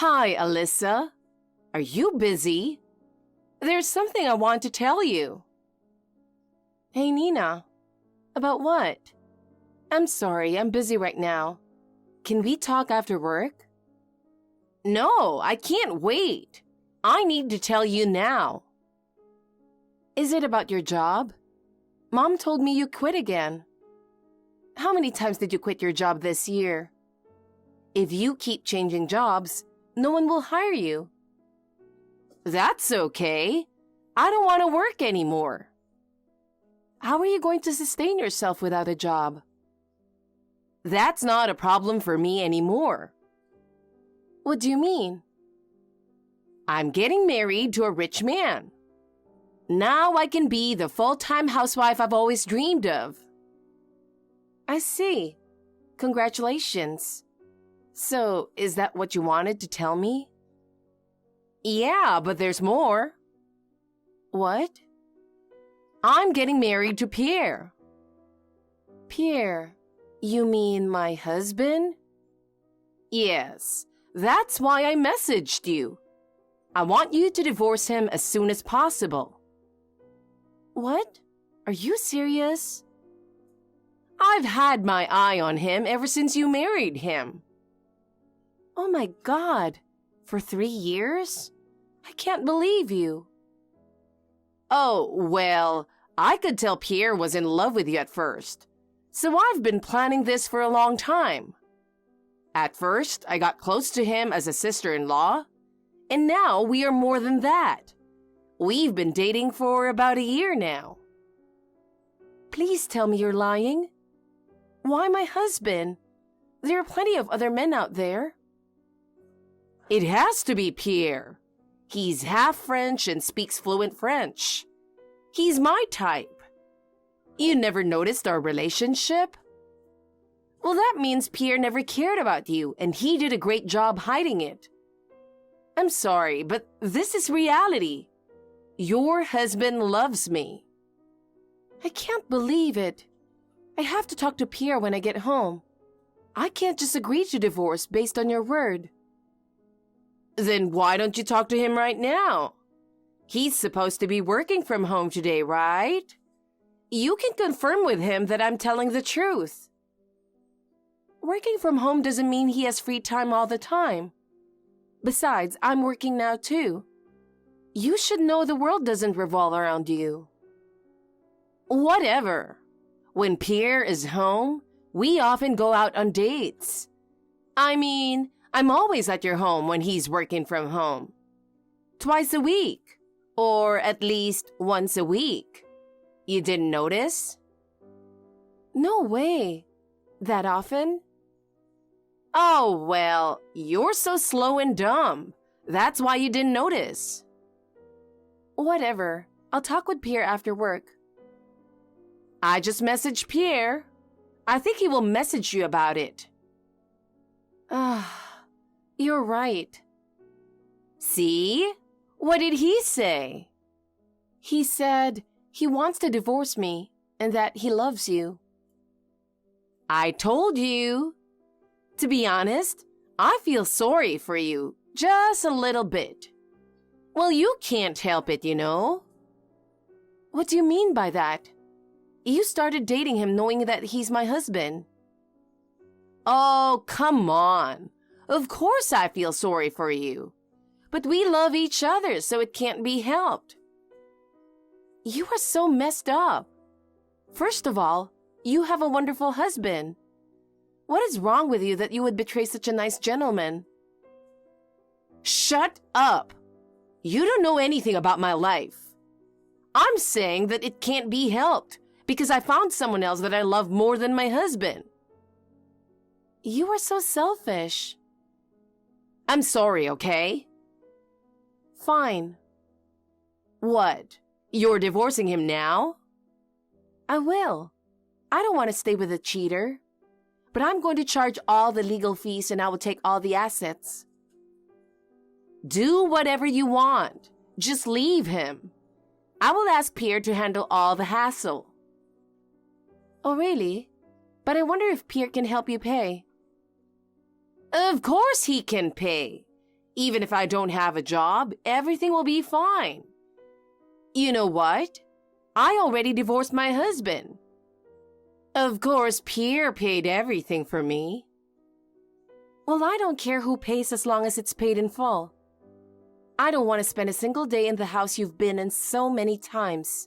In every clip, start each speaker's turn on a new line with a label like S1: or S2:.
S1: Hi, Alyssa. Are you busy? There's something I want to tell you. Hey, Nina. About what? I'm sorry, I'm busy right now. Can we talk after work? No, I can't wait. I need to tell you now. Is it about your job? Mom told me you quit again. How many times did you quit your job this year? If you keep changing jobs, no one will hire you. That's okay. I don't want to work anymore. How are you going to sustain yourself without a job? That's not a problem for me anymore. What do you mean? I'm getting married to a rich man. Now I can be the full-time housewife I've always dreamed of. I see. Congratulations. So, is that what you wanted to tell me? Yeah, but there's more. What? I'm getting married to Pierre. Pierre? You mean my husband? Yes, that's why I messaged you. I want you to divorce him as soon as possible. What? Are you serious? I've had my eye on him ever since you married him. Oh my God, for 3 years? I can't believe you. Oh, well, I could tell Pierre was in love with you at first, so I've been planning this for a long time. At first, I got close to him as a sister-in-law, and now we are more than that. We've been dating for about a year now. Please tell me you're lying. Why my husband? There are plenty of other men out there. It has to be Pierre. He's half French and speaks fluent French. He's my type. You never noticed our relationship? Well, that means Pierre never cared about you, and he did a great job hiding it. I'm sorry, but this is reality. Your husband loves me. I can't believe it. I have to talk to Pierre when I get home. I can't just agree to divorce based on your word. Then why don't you talk to him right now? He's supposed to be working from home today, right? You can confirm with him that I'm telling the truth. Working from home doesn't mean he has free time all the time. Besides, I'm working now too. You should know the world doesn't revolve around you. Whatever. When Pierre is home, we often go out on dates. I mean, I'm always at your home when he's working from home. Twice a week, or at least once a week. You didn't notice? No way. That often? Oh, well, you're so slow and dumb. That's why you didn't notice. Whatever. I'll talk with Pierre after work. I just messaged Pierre. I think he will message you about it. You're right. See? What did he say? He said he wants to divorce me and that he loves you. I told you. To be honest, I feel sorry for you, just a little bit. Well, you can't help it, you know. What do you mean by that? You started dating him knowing that he's my husband. Oh, come on. Of course I feel sorry for you. But we love each other, so it can't be helped. You are so messed up. First of all, you have a wonderful husband. What is wrong with you that you would betray such a nice gentleman? Shut up! You don't know anything about my life. I'm saying that it can't be helped because I found someone else that I love more than my husband. You are so selfish. I'm sorry, okay? Fine. What? You're divorcing him now? I will. I don't want to stay with a cheater. But I'm going to charge all the legal fees and I will take all the assets. Do whatever you want. Just leave him. I will ask Pierre to handle all the hassle. Oh, really? But I wonder if Pierre can help you pay. Of course he can pay. Even if I don't have a job, everything will be fine. You know what? I already divorced my husband. Of course, Pierre paid everything for me. Well, I don't care who pays as long as it's paid in full. I don't want to spend a single day in the house you've been in so many times.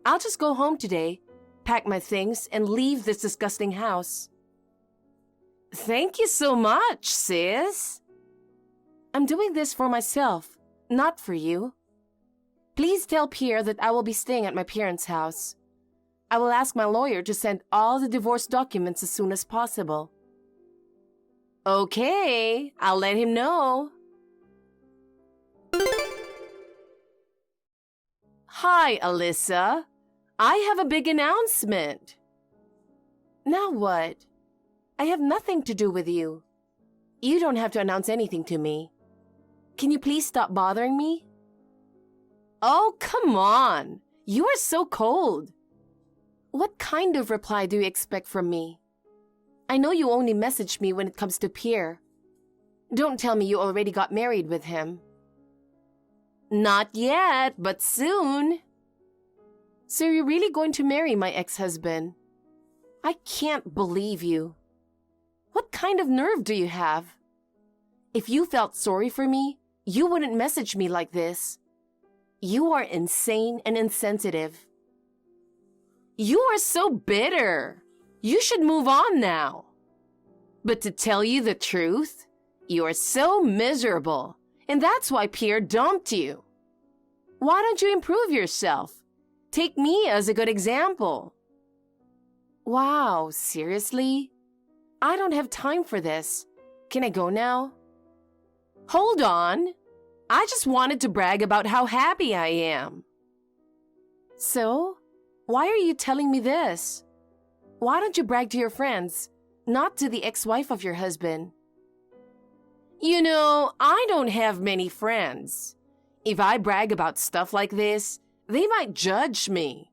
S1: I'll just go home today, pack my things, and leave this disgusting house. Thank you so much, sis. I'm doing this for myself, not for you. Please tell Pierre that I will be staying at my parents' house. I will ask my lawyer to send all the divorce documents as soon as possible. Okay, I'll let him know. Hi, Alyssa. I have a big announcement. Now what? I have nothing to do with you. You don't have to announce anything to me. Can you please stop bothering me? Oh, come on. You are so cold. What kind of reply do you expect from me? I know you only message me when it comes to Pierre. Don't tell me you already got married with him. Not yet, but soon. So you're really going to marry my ex-husband? I can't believe you. What kind of nerve do you have? If you felt sorry for me, you wouldn't message me like this. You are insane and insensitive. You are so bitter. You should move on now. But to tell you the truth, you are so miserable, and that's why Pierre dumped you. Why don't you improve yourself? Take me as a good example. Wow, seriously? I don't have time for this. Can I go now? Hold on. I just wanted to brag about how happy I am. So, why are you telling me this? Why don't you brag to your friends, not to the ex-wife of your husband? You know, I don't have many friends. If I brag about stuff like this, they might judge me.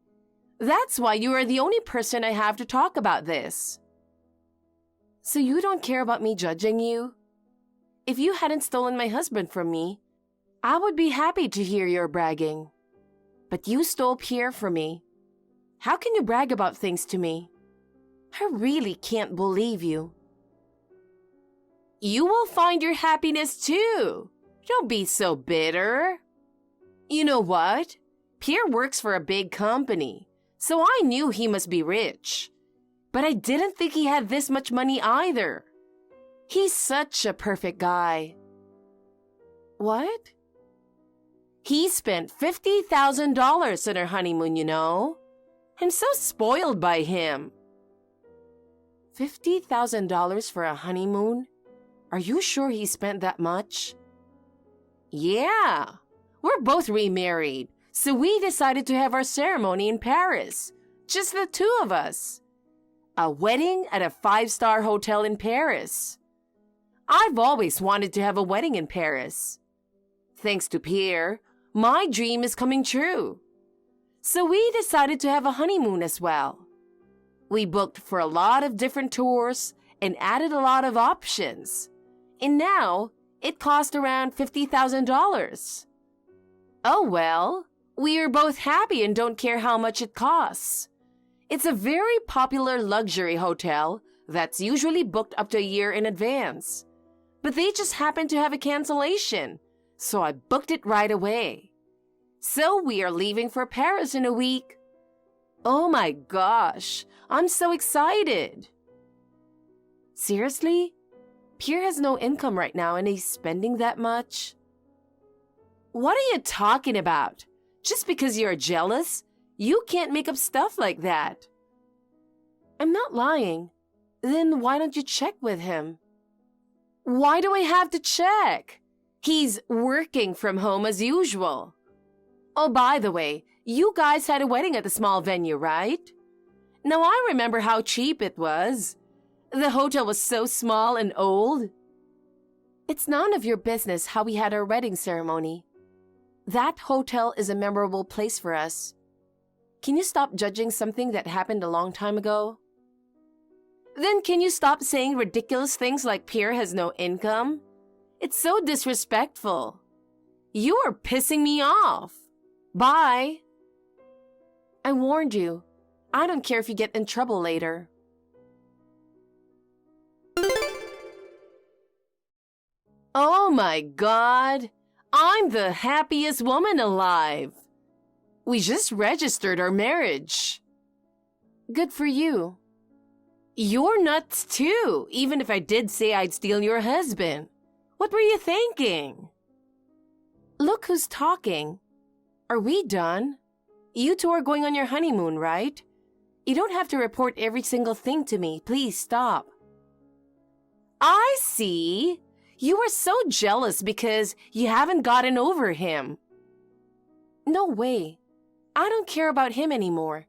S1: That's why you are the only person I have to talk about this. So you don't care about me judging you? If you hadn't stolen my husband from me, I would be happy to hear your bragging. But you stole Pierre from me. How can you brag about things to me? I really can't believe you. You will find your happiness too. Don't be so bitter. You know what? Pierre works for a big company, so I knew he must be rich. But I didn't think he had this much money either. He's such a perfect guy. What? He spent $50,000 on our honeymoon, you know. I'm so spoiled by him. $50,000 for a honeymoon? Are you sure he spent that much? Yeah. We're both remarried, so we decided to have our ceremony in Paris. Just the two of us. A wedding at a 5-star hotel in Paris. I've always wanted to have a wedding in Paris. Thanks to Pierre, my dream is coming true. So we decided to have a honeymoon as well. We booked for a lot of different tours and added a lot of options. And now, it cost around $50,000. Oh well, we are both happy and don't care how much it costs. It's a very popular luxury hotel that's usually booked up to a year in advance. But they just happened to have a cancellation, so I booked it right away. So we are leaving for Paris in a week. Oh my gosh, I'm so excited. Seriously? Pierre has no income right now and he's spending that much? What are you talking about? Just because you're jealous, you can't make up stuff like that. I'm not lying. Then why don't you check with him? Why do I have to check? He's working from home as usual. Oh, by the way, you guys had a wedding at the small venue, right? Now I remember how cheap it was. The hotel was so small and old. It's none of your business how we had our wedding ceremony. That hotel is a memorable place for us. Can you stop judging something that happened a long time ago? Then can you stop saying ridiculous things like Pierre has no income? It's so disrespectful. You are pissing me off. Bye. I warned you. I don't care if you get in trouble later. Oh my God. I'm the happiest woman alive. We just registered our marriage. Good for you. You're nuts too, even if I did say I'd steal your husband. What were you thinking? Look who's talking. Are we done? You two are going on your honeymoon, right? You don't have to report every single thing to me. Please stop. I see. You are so jealous because you haven't gotten over him. No way. I don't care about him anymore.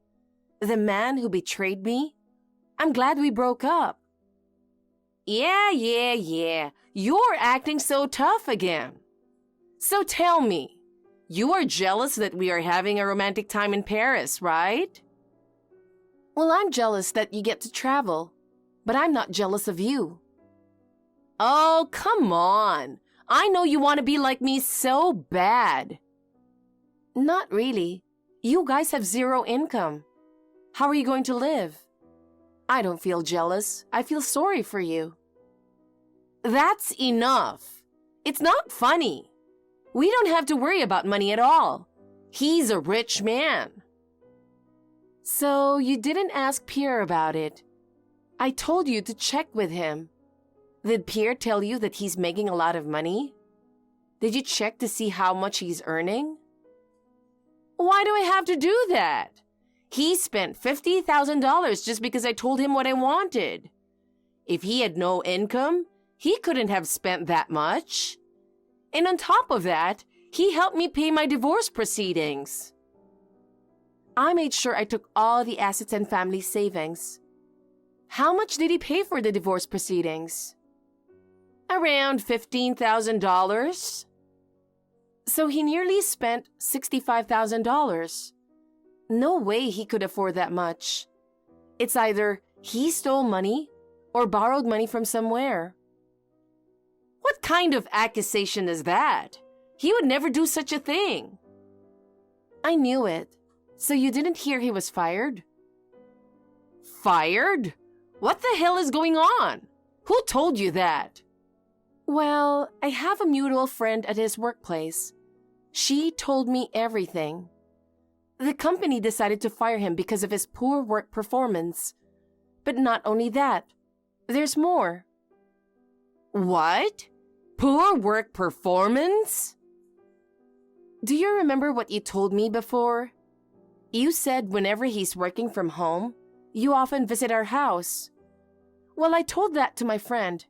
S1: The man who betrayed me. I'm glad we broke up. Yeah. You're acting so tough again. So tell me, you are jealous that we are having a romantic time in Paris, right? Well, I'm jealous that you get to travel, but I'm not jealous of you. Oh, come on. I know you want to be like me so bad. Not really. You guys have zero income. How are you going to live? I don't feel jealous. I feel sorry for you. That's enough. It's not funny. We don't have to worry about money at all. He's a rich man. So you didn't ask Pierre about it. I told you to check with him. Did Pierre tell you that he's making a lot of money? Did you check to see how much he's earning? Why do I have to do that? He spent $50,000 just because I told him what I wanted. If he had no income, he couldn't have spent that much. And on top of that, he helped me pay my divorce proceedings. I made sure I took all the assets and family savings. How much did he pay for the divorce proceedings? Around $15,000. So he nearly spent $65,000. No way he could afford that much. It's either he stole money or borrowed money from somewhere. What kind of accusation is that? He would never do such a thing. I knew it. So you didn't hear he was fired? Fired? What the hell is going on? Who told you that? Well, I have a mutual friend at his workplace. She told me everything. The company decided to fire him because of his poor work performance. But not only that, there's more. What? Poor work performance? Do you remember what you told me before? You said whenever he's working from home, you often visit our house. Well, I told that to my friend.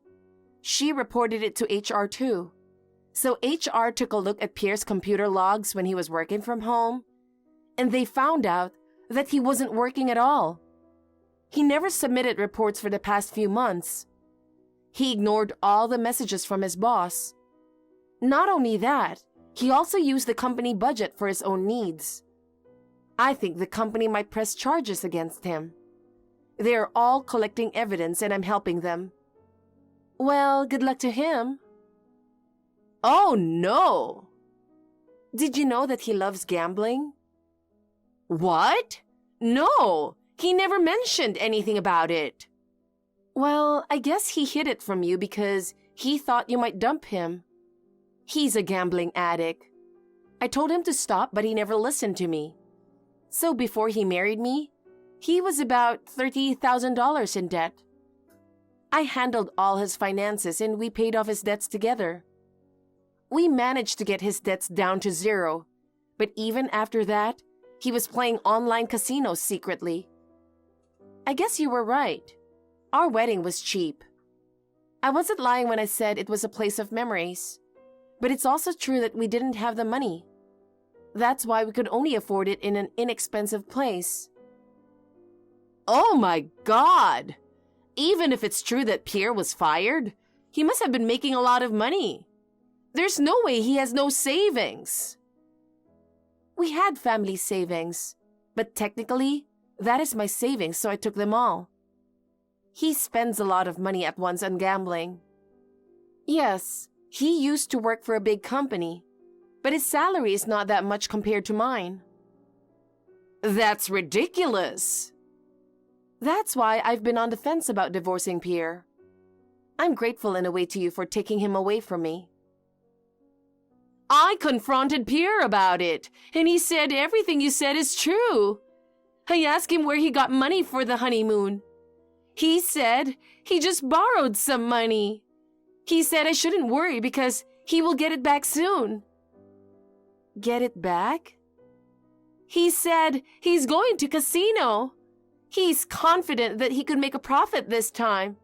S1: She reported it to HR too. So HR took a look at Pierre's computer logs when he was working from home, and they found out that he wasn't working at all. He never submitted reports for the past few months. He ignored all the messages from his boss. Not only that, he also used the company budget for his own needs. I think the company might press charges against him. They are all collecting evidence and I'm helping them. Well, good luck to him. Oh no! Did you know that he loves gambling? What? No! He never mentioned anything about it. Well, I guess he hid it from you because he thought you might dump him. He's a gambling addict. I told him to stop, but he never listened to me. So before he married me, he was about $30,000 in debt. I handled all his finances and we paid off his debts together. We managed to get his debts down to zero, but even after that, he was playing online casinos secretly. I guess you were right. Our wedding was cheap. I wasn't lying when I said it was a place of memories, but it's also true that we didn't have the money. That's why we could only afford it in an inexpensive place. Oh my God! Even if it's true that Pierre was fired, he must have been making a lot of money. There's no way he has no savings. We had family savings, but technically, that is my savings, so I took them all. He spends a lot of money at once on gambling. Yes, He used to work for a big company, but his salary is not that much compared to mine. That's ridiculous. That's why I've been on the fence about divorcing Pierre. I'm grateful in a way to you for taking him away from me. I confronted Pierre about it, and he said everything you said is true. I asked him where he got money for the honeymoon. He said he just borrowed some money. He said I shouldn't worry because he will get it back soon. Get it back? He said he's going to casino. He's confident that he could make a profit this time.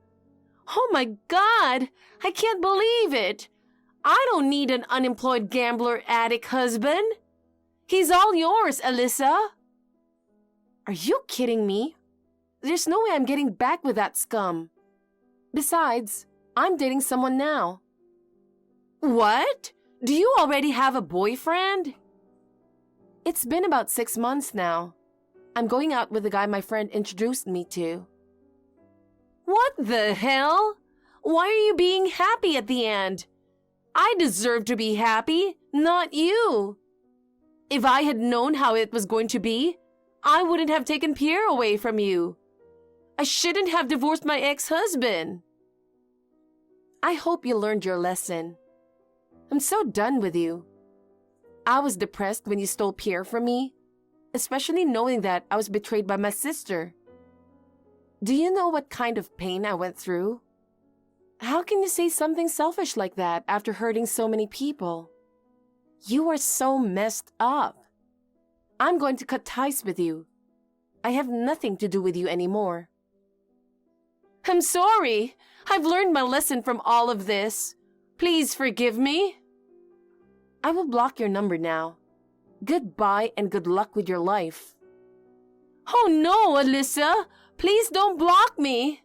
S1: Oh my God, I can't believe it. I don't need an unemployed gambler addict husband. He's all yours, Alyssa. Are you kidding me? There's no way I'm getting back with that scum. Besides, I'm dating someone now. What? Do you already have a boyfriend? It's been about 6 months now. I'm going out with the guy my friend introduced me to. What the hell? Why are you being happy at the end? I deserve to be happy, not you. If I had known how it was going to be, I wouldn't have taken Pierre away from you. I shouldn't have divorced my ex-husband. I hope you learned your lesson. I'm so done with you. I was depressed when you stole Pierre from me, especially knowing that I was betrayed by my sister. Do you know what kind of pain I went through? How can you say something selfish like that after hurting so many people? You are so messed up. I'm going to cut ties with you. I have nothing to do with you anymore. I'm sorry. I've learned my lesson from all of this. Please forgive me. I will block your number now. Goodbye and good luck with your life. Oh no, Alyssa! Please don't block me!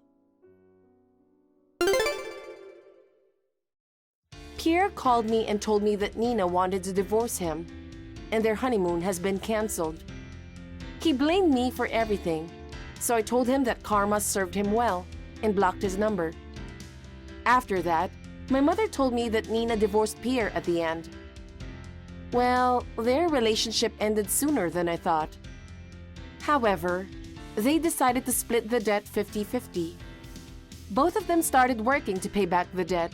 S1: Pierre called me and told me that Nina wanted to divorce him, and their honeymoon has been cancelled. He blamed me for everything, so I told him that karma served him well and blocked his number. After that, my mother told me that Nina divorced Pierre at the end. Well, their relationship ended sooner than I thought. However, they decided to split the debt 50-50. Both of them started working to pay back the debt.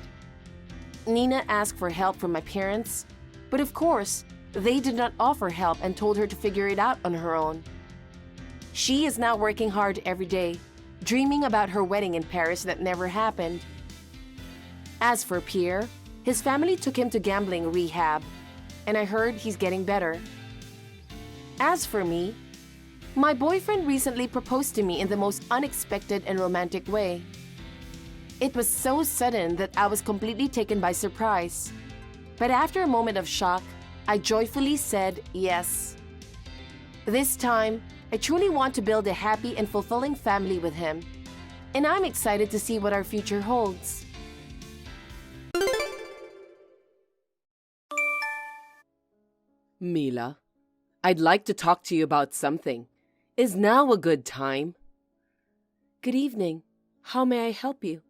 S1: Nina asked for help from my parents, but of course, they did not offer help and told her to figure it out on her own. She is now working hard every day, dreaming about her wedding in Paris that never happened. As for Pierre, his family took him to gambling rehab, and I heard he's getting better. As for me, my boyfriend recently proposed to me in the most unexpected and romantic way. It was so sudden that I was completely taken by surprise. But after a moment of shock, I joyfully said yes. This time, I truly want to build a happy and fulfilling family with him, and I'm excited to see what our future holds.
S2: Mila, I'd like to talk to you about something. Is now a good time?
S1: Good evening. How may I help you?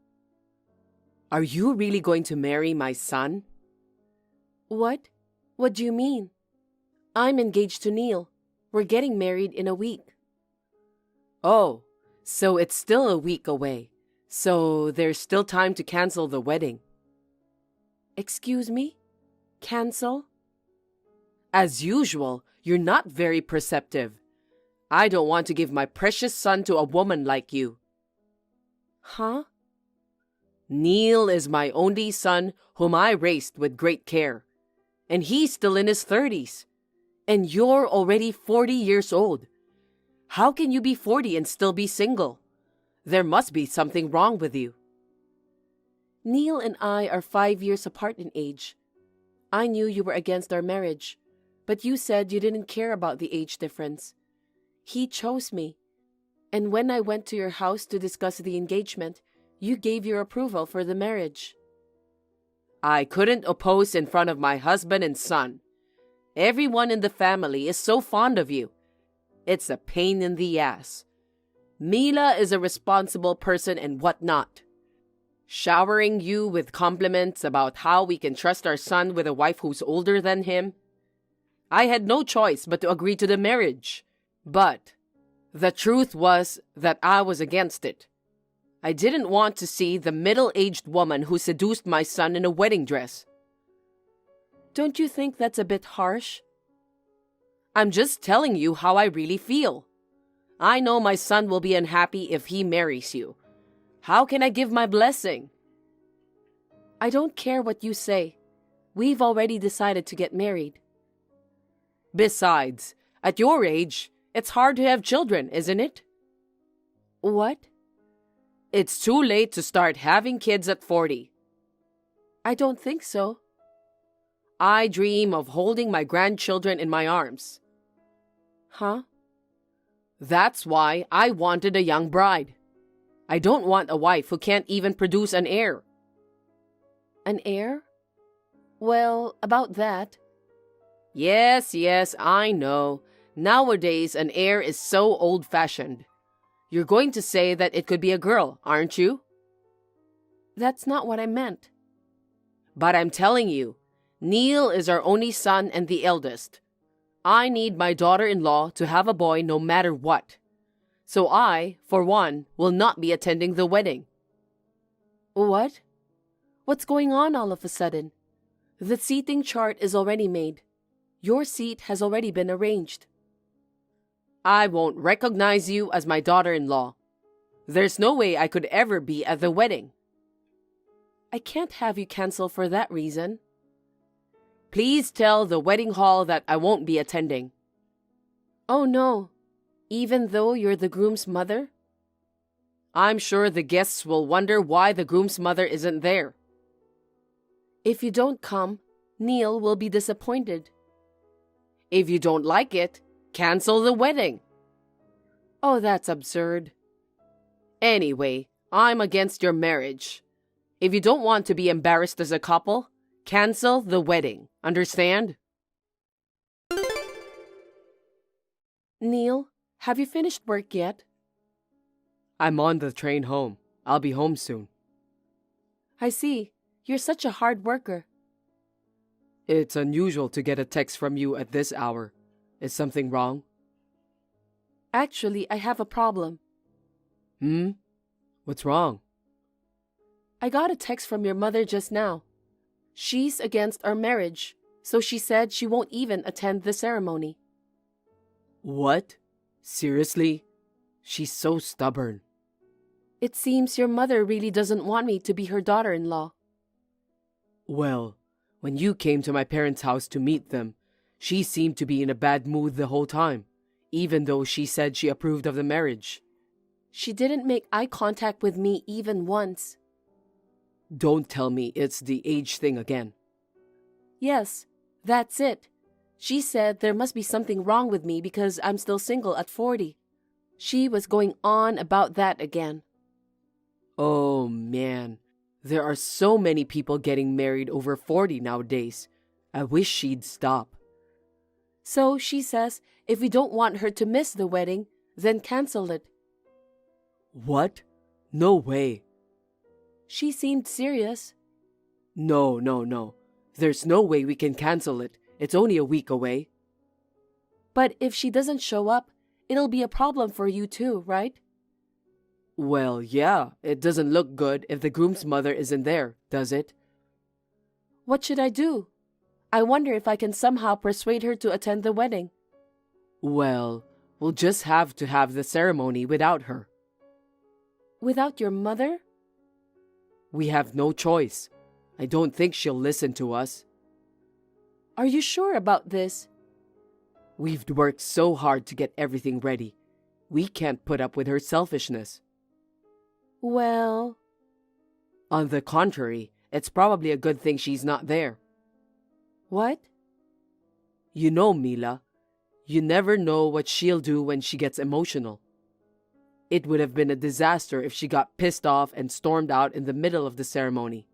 S2: Are you really going to marry my son?
S1: What? What do you mean? I'm engaged to Neil. We're getting married in a week.
S2: Oh, so it's still a week away. So there's still time to cancel the wedding.
S1: Excuse me? Cancel?
S2: As usual, you're not very perceptive. I don't want to give my precious son to a woman like you.
S1: Huh?
S2: Neil is my only son whom I raised with great care. And he's still in his 30s. And you're already 40 years old. How can you be 40 and still be single? There must be something wrong with you.
S1: Neil and I are 5 years apart in age. I knew you were against our marriage, but you said you didn't care about the age difference. He chose me, and when I went to your house to discuss the engagement, you gave your approval for the marriage.
S2: I couldn't oppose in front of my husband and son. Everyone in the family is so fond of you. It's a pain in the ass. Mila is a responsible person and whatnot. Showering you with compliments about how we can trust our son with a wife who's older than him. I had no choice but to agree to the marriage. But the truth was that I was against it. I didn't want to see the middle-aged woman who seduced my son in a wedding dress.
S1: Don't you think that's a bit harsh?
S2: I'm just telling you how I really feel. I know my son will be unhappy if he marries you. How can I give my blessing?
S1: I don't care what you say. We've already decided to get married.
S2: Besides, at your age, it's hard to have children, isn't it?
S1: What?
S2: It's too late to start having kids at 40.
S1: I don't think so.
S2: I dream of holding my grandchildren in my arms.
S1: Huh?
S2: That's why I wanted a young bride. I don't want a wife who can't even produce an heir.
S1: An heir? Well, about that.
S2: Yes, I know. Nowadays, an heir is so old-fashioned. You're going to say that it could be a girl, aren't you?
S1: That's not what I meant.
S2: But I'm telling you, Neil is our only son and the eldest. I need my daughter-in-law to have a boy no matter what. So I, for one, will not be attending the wedding.
S1: What? What's going on all of a sudden? The seating chart is already made. Your seat has already been arranged.
S2: I won't recognize you as my daughter-in-law. There's no way I could ever be at the wedding.
S1: I can't have you cancel for that reason.
S2: Please tell the wedding hall that I won't be attending.
S1: Oh no, even though you're the groom's mother?
S2: I'm sure the guests will wonder why the groom's mother isn't there.
S1: If you don't come, Neil will be disappointed.
S2: If you don't like it, cancel the wedding.
S1: Oh, that's absurd.
S2: Anyway, I'm against your marriage. If you don't want to be embarrassed as a couple, cancel the wedding. Understand?
S1: Neil, have you finished work yet?
S2: I'm on the train home. I'll be home soon.
S1: I see. You're such a hard worker.
S2: It's unusual to get a text from you at this hour. Is something wrong?
S1: Actually, I have a problem.
S2: What's wrong?
S1: I got a text from your mother just now. She's against our marriage, so she said she won't even attend the ceremony.
S2: What? Seriously? She's so stubborn.
S1: It seems your mother really doesn't want me to be her daughter-in-law.
S2: Well, when you came to my parents' house to meet them, she seemed to be in a bad mood the whole time, even though she said she approved of the marriage.
S1: She didn't make eye contact with me even once.
S2: Don't tell me it's the age thing again.
S1: Yes, that's it. She said there must be something wrong with me because I'm still single at 40. She was going on about that again.
S2: Oh man, there are so many people getting married over 40 nowadays. I wish she'd stop.
S1: So she says if we don't want her to miss the wedding, then cancel it.
S2: What? No way.
S1: She seemed serious.
S2: No. There's no way we can cancel it. It's only a week away.
S1: But if she doesn't show up, it'll be a problem for you too, right?
S2: Well, yeah, it doesn't look good if the groom's mother isn't there, does it?
S1: What should I do? I wonder if I can somehow persuade her to attend the wedding.
S2: Well, we'll just have to have the ceremony without her.
S1: Without your mother?
S2: We have no choice. I don't think she'll listen to us.
S1: Are you sure about this?
S2: We've worked so hard to get everything ready. We can't put up with her selfishness.
S1: Well...
S2: On the contrary, it's probably a good thing she's not there.
S1: What?
S2: You know, Mila, you never know what she'll do when she gets emotional. It would have been a disaster if she got pissed off and stormed out in the middle of the ceremony.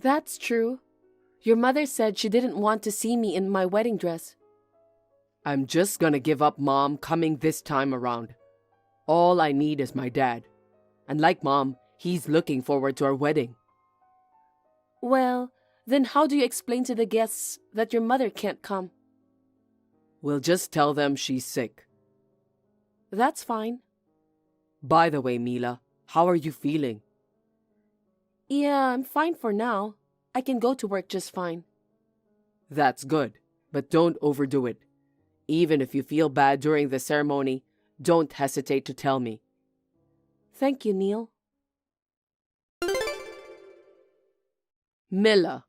S1: That's true. Your mother said she didn't want to see me in my wedding dress.
S2: I'm just gonna give up Mom coming this time around. All I need is my dad. And like Mom, He's looking forward to our wedding.
S1: Well, then how do you explain to the guests that your mother can't come?
S2: We'll just tell them she's sick.
S1: That's fine.
S2: By the way, Mila, how are you feeling?
S1: Yeah, I'm fine for now. I can go to work just fine.
S2: That's good, but don't overdo it. Even if you feel bad during the ceremony, don't hesitate to tell me.
S1: Thank you, Neil.
S2: Mila,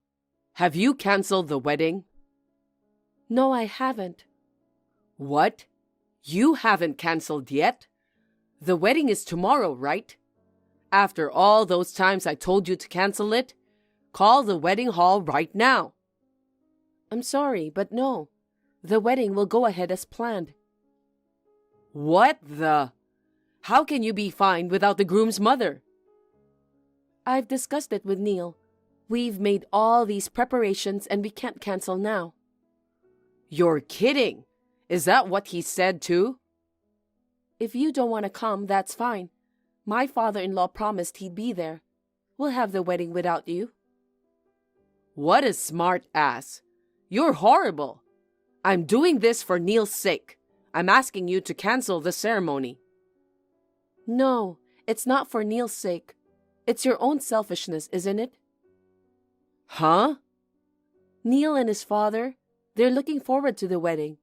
S2: have you canceled the wedding?
S1: No, I haven't.
S2: What? You haven't canceled yet? The wedding is tomorrow, right? After all those times I told you to cancel it, call the wedding hall right now.
S1: I'm sorry, but no. The wedding will go ahead as planned.
S2: What the? How can you be fine without the groom's mother?
S1: I've discussed it with Neil. We've made all these preparations and we can't cancel now.
S2: You're kidding. Is that what he said too?
S1: If you don't want to come, that's fine. My father-in-law promised he'd be there. We'll have the wedding without you.
S2: What a smart ass. You're horrible. I'm doing this for Neil's sake. I'm asking you to cancel the ceremony.
S1: No, it's not for Neil's sake. It's your own selfishness, isn't it?
S2: Huh?
S1: Neil and his father, they're looking forward to the wedding.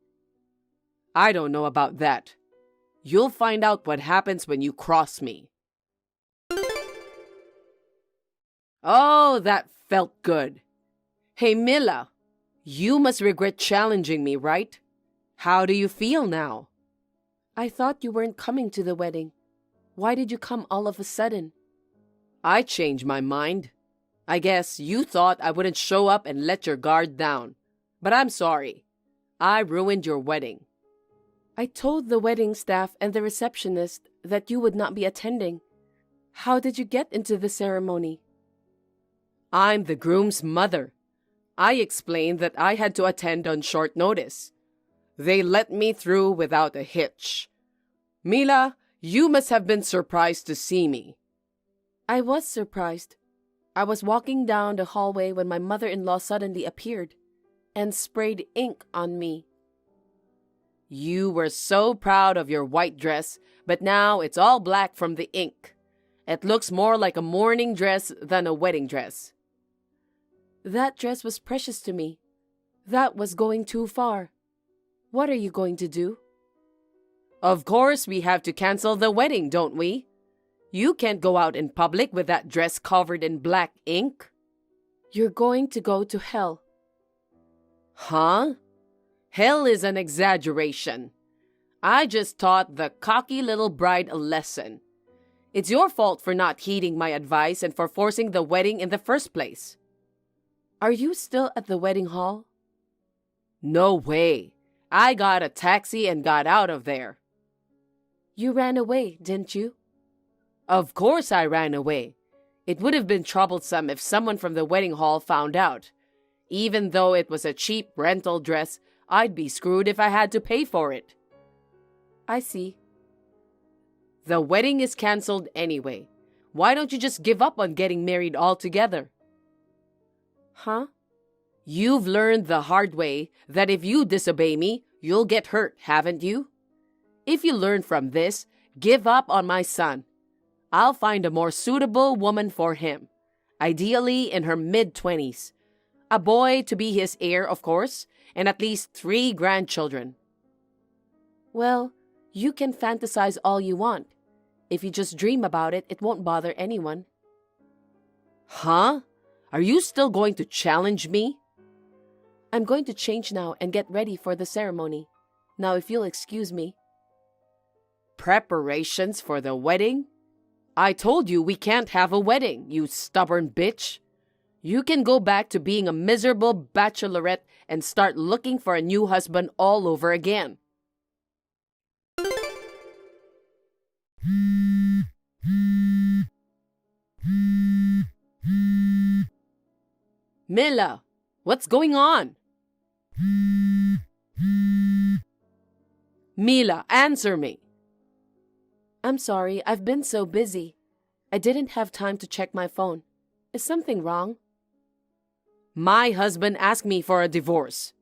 S2: I don't know about that. You'll find out what happens when you cross me. Oh, that felt good. Hey, Mila, you must regret challenging me, right? How do you feel now?
S1: I thought you weren't coming to the wedding. Why did you come all of a sudden?
S2: I changed my mind. I guess you thought I wouldn't show up and let your guard down. But I'm sorry. I ruined your wedding.
S1: I told the wedding staff and the receptionist that you would not be attending. How did you get into the ceremony?
S2: I'm the groom's mother. I explained that I had to attend on short notice. They let me through without a hitch. Mila, you must have been surprised to see me.
S1: I was surprised. I was walking down the hallway when my mother-in-law suddenly appeared and sprayed ink on me.
S2: You were so proud of your white dress, but now it's all black from the ink. It looks more like a mourning dress than a wedding dress.
S1: That dress was precious to me. That was going too far. What are you going to do?
S2: Of course we have to cancel the wedding, don't we? You can't go out in public with that dress covered in black ink.
S1: You're going to go to hell.
S2: Huh? Hell is an exaggeration. I just taught the cocky little bride a lesson. It's your fault for not heeding my advice and for forcing the wedding in the first place.
S1: Are you still at the wedding hall?
S2: No way. I got a taxi and got out of there.
S1: You ran away, didn't you?
S2: Of course I ran away. It would have been troublesome if someone from the wedding hall found out. Even though it was a cheap rental dress, I'd be screwed if I had to pay for it.
S1: I see.
S2: The wedding is canceled anyway. Why don't you just give up on getting married altogether?
S1: Huh?
S2: You've learned the hard way that if you disobey me, you'll get hurt, haven't you? If you learn from this, give up on my son. I'll find a more suitable woman for him, ideally in her mid-20s. A boy to be his heir, of course, and at least 3 grandchildren.
S1: Well, you can fantasize all you want. If you just dream about it, it won't bother anyone.
S2: Huh? Are you still going to challenge me?
S1: I'm going to change now and get ready for the ceremony. Now, if you'll excuse me.
S2: Preparations for the wedding? I told you we can't have a wedding, you stubborn bitch. You can go back to being a miserable bachelorette and start looking for a new husband all over again. Mila, what's going on? Mila, answer me.
S1: I'm sorry, I've been so busy. I didn't have time to check my phone. Is something wrong?
S2: My husband asked me for a divorce.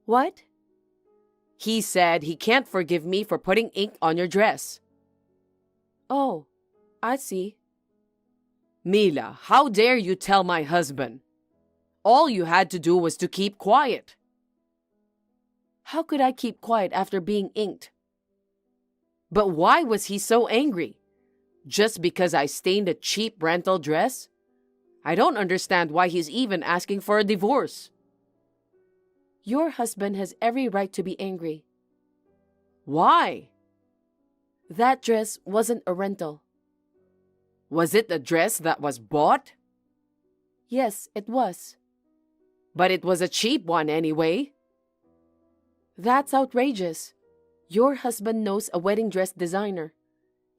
S1: What?
S2: He said he can't forgive me for putting ink on your dress.
S1: Oh, I see.
S2: Mila, how dare you tell my husband? All you had to do was to keep quiet.
S1: How could I keep quiet after being inked?
S2: But why was he so angry? Just because I stained a cheap rental dress? I don't understand why he's even asking for a divorce.
S1: Your husband has every right to be angry.
S2: Why?
S1: That dress wasn't a rental.
S2: Was it a dress that was bought?
S1: Yes, it was.
S2: But it was a cheap one anyway.
S1: That's outrageous. Your husband knows a wedding dress designer.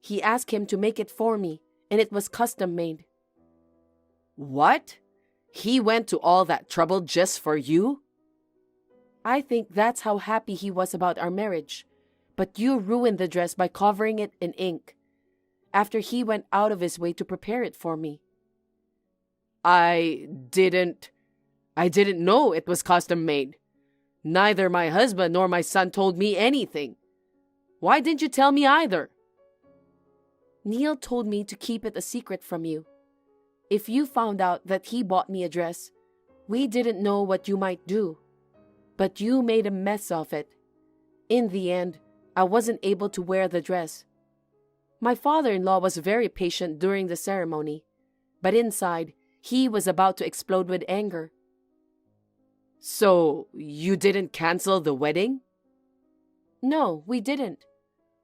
S1: He asked him to make it for me, and it was custom made.
S2: What? He went to all that trouble just for you?
S1: I think that's how happy he was about our marriage. But you ruined the dress by covering it in ink, after he went out of his way to prepare it for me.
S2: I didn't know it was custom made. Neither my husband nor my son told me anything. Why didn't you tell me either?
S1: Neil told me to keep it a secret from you. If you found out that he bought me a dress, we didn't know what you might do. But you made a mess of it. In the end, I wasn't able to wear the dress. My father-in-law was very patient during the ceremony, but inside, he was about to explode with anger.
S2: So, you didn't cancel the wedding?
S1: No, we didn't.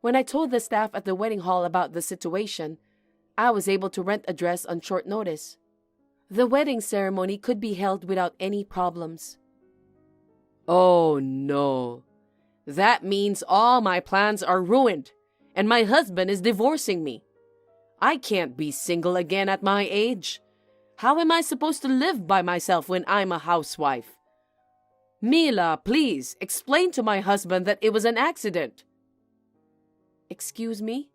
S1: When I told the staff at the wedding hall about the situation, I was able to rent a dress on short notice. The wedding ceremony could be held without any problems.
S2: Oh no. That means all my plans are ruined, and my husband is divorcing me. I can't be single again at my age. How am I supposed to live by myself when I'm a housewife? Mila, please, explain to my husband that it was an accident.
S1: Excuse me?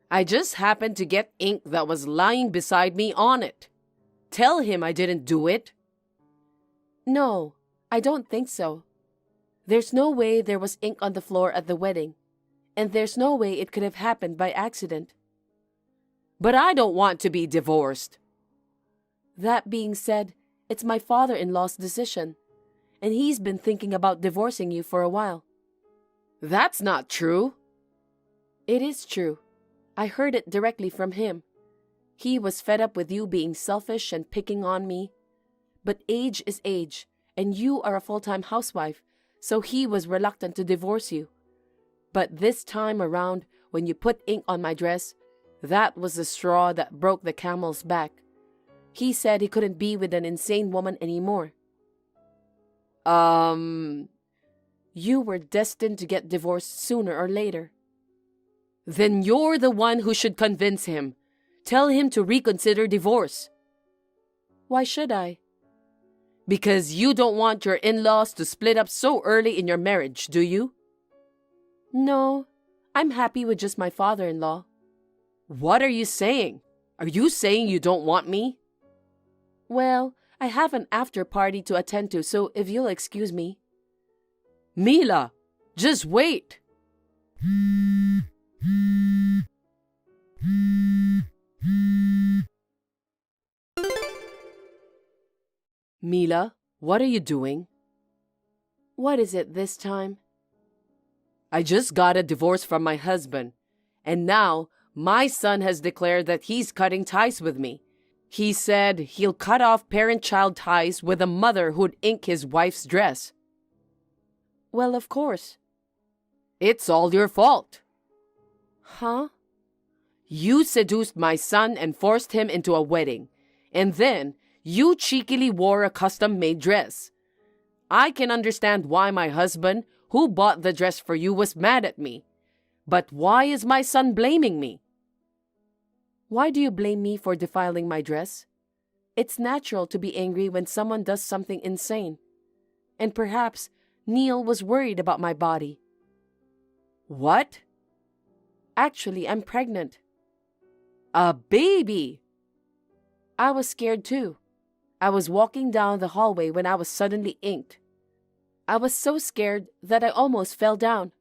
S2: I just happened to get ink that was lying beside me on it. Tell him I didn't do it.
S1: No, I don't think so. There's no way there was ink on the floor at the wedding, and there's no way it could have happened by accident.
S2: But I don't want to be divorced.
S1: That being said, it's my father-in-law's decision, and he's been thinking about divorcing you for a while.
S2: That's not true.
S1: It is true. I heard it directly from him. He was fed up with you being selfish and picking on me. But age is age, and you are a full-time housewife, so he was reluctant to divorce you. But this time around, when you put ink on my dress, that was the straw that broke the camel's back. He said he couldn't be with an insane woman anymore. You were destined to get divorced sooner or later.
S2: Then you're the one who should convince him. Tell him to reconsider divorce.
S1: Why should I?
S2: Because you don't want your in-laws to split up so early in your marriage, do you?
S1: No, I'm happy with just my father-in-law.
S2: What are you saying? Are you saying you don't want me?
S1: Well, I have an after-party to attend to, so if you'll excuse me.
S2: Mila, just wait. Mila, what are you doing?
S1: What is it this time?
S2: I just got a divorce from my husband, and now my son has declared that he's cutting ties with me. He said he'll cut off parent-child ties with a mother who'd ink his wife's dress.
S1: Well, of course.
S2: It's all your fault.
S1: Huh?
S2: You seduced my son and forced him into a wedding, and then you cheekily wore a custom-made dress. I can understand why my husband, who bought the dress for you, was mad at me. But why is my son blaming me?
S1: Why do you blame me for defiling my dress? It's natural to be angry when someone does something insane. And perhaps Neil was worried about my body.
S2: What?
S1: Actually, I'm pregnant.
S2: A baby!
S1: I was scared too. I was walking down the hallway when I was suddenly inked. I was so scared that I almost fell down.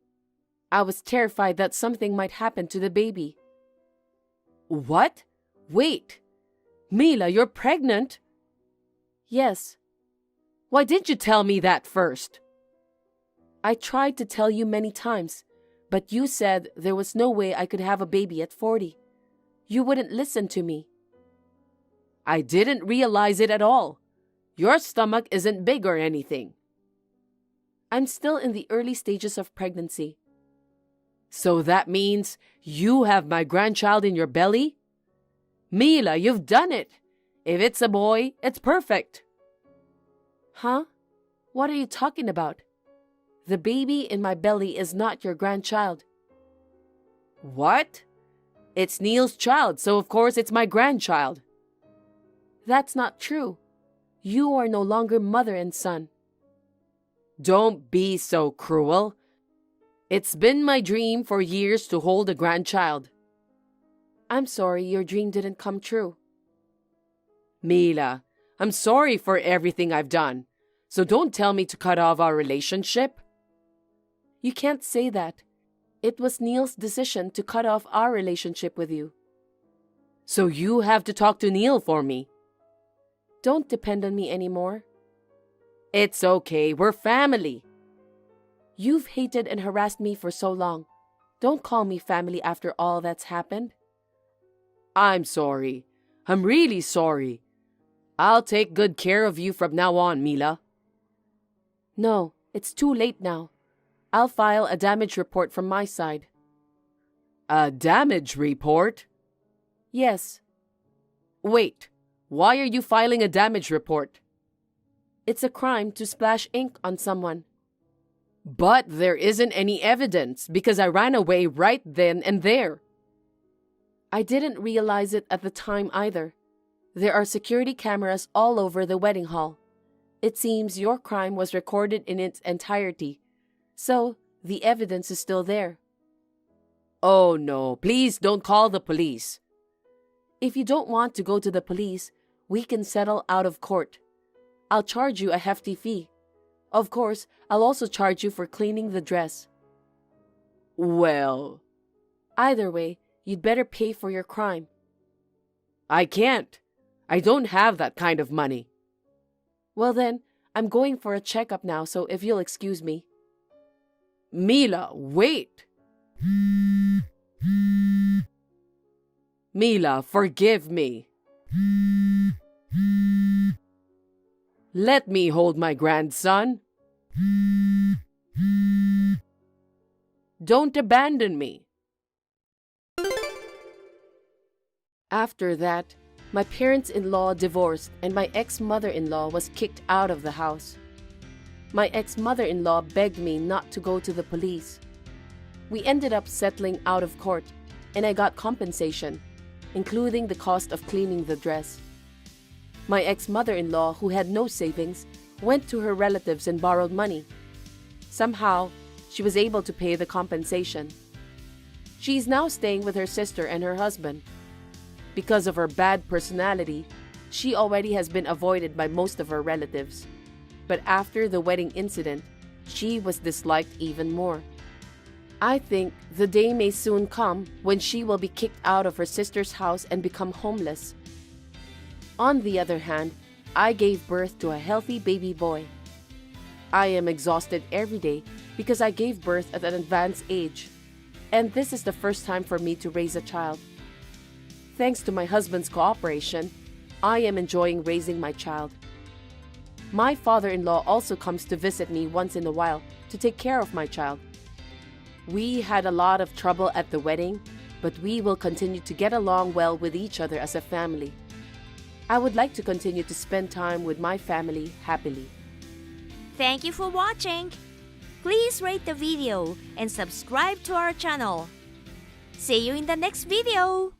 S1: I was terrified that something might happen to the baby.
S2: What? Wait. Mila, you're pregnant?
S1: Yes.
S2: Why didn't you tell me that first?
S1: I tried to tell you many times, but you said there was no way I could have a baby at 40. You wouldn't listen to me.
S2: I didn't realize it at all. Your stomach isn't big or anything.
S1: I'm still in the early stages of pregnancy.
S2: So that means you have my grandchild in your belly? Mila, you've done it. If it's a boy, it's perfect.
S1: Huh? What are you talking about? The baby in my belly is not your grandchild.
S2: What? It's Neil's child, so of course it's my grandchild.
S1: That's not true. You are no longer mother and son.
S2: Don't be so cruel. It's been my dream for years to hold a grandchild.
S1: I'm sorry your dream didn't come true.
S2: Mila, I'm sorry for everything I've done, so don't tell me to cut off our relationship.
S1: You can't say that. It was Neil's decision to cut off our relationship with you.
S2: So you have to talk to Neil for me.
S1: Don't depend on me anymore.
S2: It's okay, we're family.
S1: You've hated and harassed me for so long. Don't call me family after all that's happened.
S2: I'm sorry. I'm really sorry. I'll take good care of you from now on, Mila.
S1: No, it's too late now. I'll file a damage report from my side.
S2: A damage report?
S1: Yes.
S2: Wait, why are you filing a damage report?
S1: It's a crime to splash ink on someone.
S2: But there isn't any evidence because I ran away right then and there.
S1: I didn't realize it at the time either. There are security cameras all over the wedding hall. It seems your crime was recorded in its entirety, so the evidence is still there.
S2: Oh no, please don't call the police.
S1: If you don't want to go to the police, we can settle out of court. I'll charge you a hefty fee. Of course, I'll also charge you for cleaning the dress.
S2: Well,
S1: either way, you'd better pay for your crime.
S2: I can't. I don't have that kind of money.
S1: Well then, I'm going for a checkup now, so if you'll excuse me.
S2: Mila, wait. Mila, forgive me. Let me hold my grandson. Don't abandon me.
S1: After that, my parents-in-law divorced and my ex-mother-in-law was kicked out of the house. My ex-mother-in-law begged me not to go to the police. We ended up settling out of court and I got compensation, including the cost of cleaning the dress. My ex-mother-in-law, who had no savings, went to her relatives and borrowed money. Somehow, she was able to pay the compensation. She is now staying with her sister and her husband. Because of her bad personality, she already has been avoided by most of her relatives. But after the wedding incident, she was disliked even more. I think the day may soon come when she will be kicked out of her sister's house and become homeless. On the other hand, I gave birth to a healthy baby boy. I am exhausted every day because I gave birth at an advanced age, and this is the first time for me to raise a child. Thanks to my husband's cooperation, I am enjoying raising my child. My father-in-law also comes to visit me once in a while to take care of my child. We had a lot of trouble at the wedding, but we will continue to get along well with each other as a family. I would like to continue to spend time with my family happily.
S3: Thank you for watching. Please rate the video and subscribe to our channel. See you in the next video.